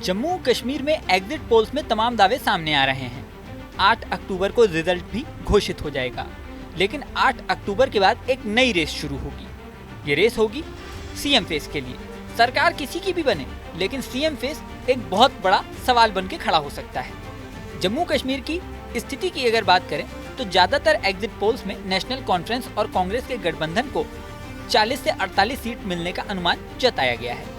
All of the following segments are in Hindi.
जम्मू कश्मीर में एग्जिट पोल्स में तमाम दावे सामने आ रहे हैं। 8 अक्टूबर को रिजल्ट भी घोषित हो जाएगा, लेकिन 8 अक्टूबर के बाद एक नई रेस शुरू होगी। ये रेस होगी सीएम फेस के लिए। सरकार किसी की भी बने, लेकिन सीएम फेस एक बहुत बड़ा सवाल बन के खड़ा हो सकता है। जम्मू कश्मीर की स्थिति की अगर बात करें तो ज्यादातर एग्जिट पोल्स में नेशनल कॉन्फ्रेंस और कांग्रेस के गठबंधन को 40 से 48 सीट मिलने का अनुमान जताया गया है।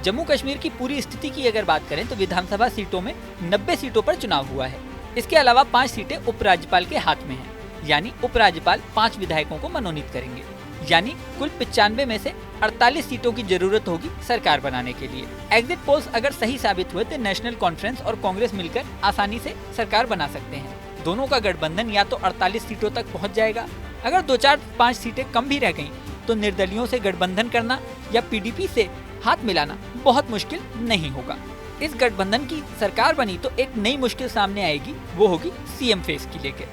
जम्मू कश्मीर की पूरी स्थिति की अगर बात करें तो विधानसभा सीटों में 90 सीटों पर चुनाव हुआ है। इसके अलावा 5 सीटें उपराज्यपाल के हाथ में हैं, यानी उपराज्यपाल 5 विधायकों को मनोनीत करेंगे। यानी कुल 95 में से 48 सीटों की जरूरत होगी सरकार बनाने के लिए। एग्जिट पोल्स अगर सही साबित हुए तो नेशनल कॉन्फ्रेंस और कांग्रेस मिलकर आसानी से सरकार बना सकते हैं। दोनों का गठबंधन या तो 48 सीटों तक पहुंच जाएगा। अगर 2-4-5 सीटें कम भी रह गईं, तो निर्दलियों से गठबंधन करना या पीडीपी से हाथ मिलाना बहुत मुश्किल नहीं होगा। इस गठबंधन की सरकार बनी तो एक नई मुश्किल सामने आएगी, वो होगी सीएम फेस की लेकर।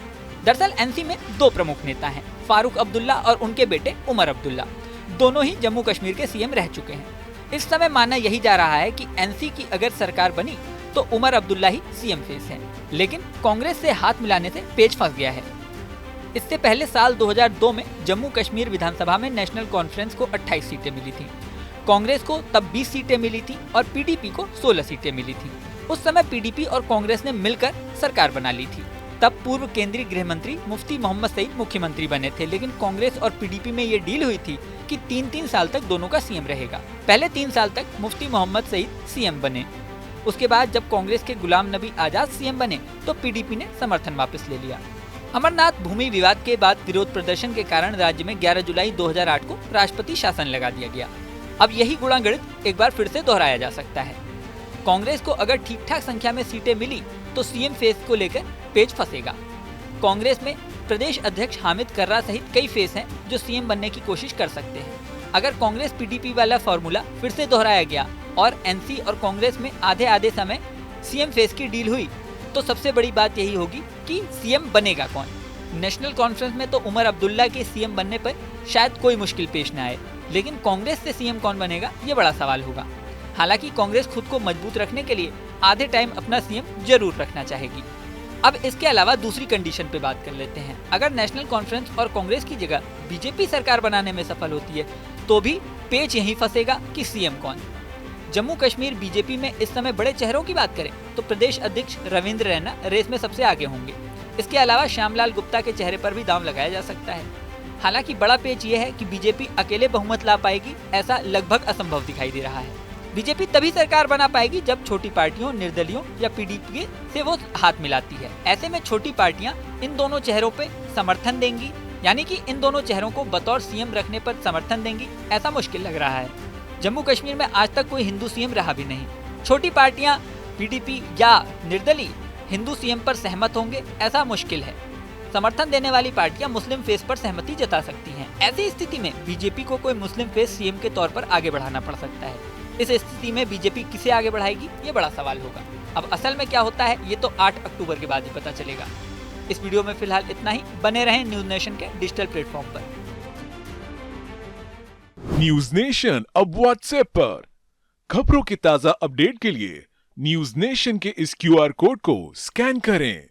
दरअसल एनसी में 2 प्रमुख नेता हैं, फारूक अब्दुल्ला और उनके बेटे उमर अब्दुल्ला। दोनों ही जम्मू कश्मीर के सीएम रह चुके हैं। इस समय माना यही जा रहा है कि एनसी की अगर सरकार बनी तो उमर अब्दुल्ला ही सीएम फेस हैं, लेकिन कांग्रेस से हाथ मिलाने से पेच फंस गया है। इससे पहले साल 2002 में जम्मू कश्मीर विधानसभा में नेशनल कॉन्फ्रेंस को 28 सीटें मिली थी, कांग्रेस को तब 20 सीटें मिली थी और पीडीपी को 16 सीटें मिली थी। उस समय पीडीपी और कांग्रेस ने मिलकर सरकार बना ली थी। तब पूर्व केंद्रीय गृह मंत्री मुफ्ती मोहम्मद सईद मुख्यमंत्री बने थे, लेकिन कांग्रेस और पीडीपी में ये डील हुई थी कि 3-3 साल तक दोनों का सीएम रहेगा। पहले 3 साल तक मुफ्ती मोहम्मद सईद सीएम बने। उसके बाद जब कांग्रेस के गुलाम नबी आजाद सीएम बने तो पीडीपी ने समर्थन वापस ले लिया। अमरनाथ भूमि विवाद के बाद विरोध प्रदर्शन के कारण राज्य में 11 जुलाई 2008 को राष्ट्रपति शासन लगा दिया गया। अब यही गुणागणित एक बार फिर से दोहराया जा सकता है। कांग्रेस को अगर ठीक ठाक संख्या में सीटें मिली तो सीएम फेस को लेकर पेच फंसेगा। कांग्रेस में प्रदेश अध्यक्ष हामिद कर्रा सहित कई फेस हैं जो सीएम बनने की कोशिश कर सकते हैं। अगर कांग्रेस पीडीपी वाला फॉर्मूला फिर से दोहराया गया और एनसी और कांग्रेस में आधे समय सीएम फेस की डील हुई तो सबसे बड़ी बात यही होगी कि सीएम बनेगा कौन। नेशनल कॉन्फ्रेंस में तो उमर अब्दुल्ला के सीएम बनने पर शायद कोई मुश्किल पेश न आए, लेकिन कांग्रेस से सीएम कौन बनेगा ये बड़ा सवाल होगा। हालांकि कांग्रेस खुद को मजबूत रखने के लिए आधे टाइम अपना सीएम जरूर रखना चाहेगी। अब इसके अलावा दूसरी कंडीशन पे बात कर लेते हैं। अगर नेशनल कॉन्फ्रेंस और कांग्रेस की जगह बीजेपी सरकार बनाने में सफल होती है तो भी पेच यहीं फंसेगा कि सीएम कौन। जम्मू कश्मीर बीजेपी में इस समय बड़े चेहरों की बात करें तो प्रदेश अध्यक्ष रविंद्र रैना रेस में सबसे आगे होंगे। इसके अलावा श्यामलाल गुप्ता के चेहरे पर भी दांव लगाया जा सकता है। हालांकि बड़ा पेच ये है कि बीजेपी अकेले बहुमत ला पाएगी, ऐसा लगभग असंभव दिखाई दे रहा है। बीजेपी तभी सरकार बना पाएगी जब छोटी पार्टियों, निर्दलियों या पीडीपी से वो हाथ मिलाती है। ऐसे में छोटी पार्टियां इन दोनों चेहरों पे समर्थन देंगी, यानी कि इन दोनों चेहरों को बतौर सीएम रखने पर समर्थन देंगी, ऐसा मुश्किल लग रहा है। जम्मू कश्मीर में आज तक कोई हिंदू सीएम रहा भी नहीं। छोटी पार्टियां पीडीपी या निर्दलीय हिंदू सीएम पर सहमत होंगे, ऐसा मुश्किल है। समर्थन देने वाली पार्टियां मुस्लिम फेस पर सहमति जता सकती हैं। ऐसी स्थिति में बीजेपी को कोई मुस्लिम फेस सीएम के तौर पर आगे बढ़ाना पड़ सकता है। इस स्थिति में बीजेपी किसे आगे बढ़ाएगी ये बड़ा सवाल होगा। अब असल में क्या होता है ये तो 8 अक्टूबर के बाद ही पता चलेगा। इस वीडियो में फिलहाल इतना ही। बने रहें न्यूज नेशन के डिजिटल प्लेटफॉर्म पर। न्यूज नेशन अब व्हाट्सएप पर खबरों की ताजा अपडेट के लिए न्यूज नेशन के इस QR कोड को स्कैन करें।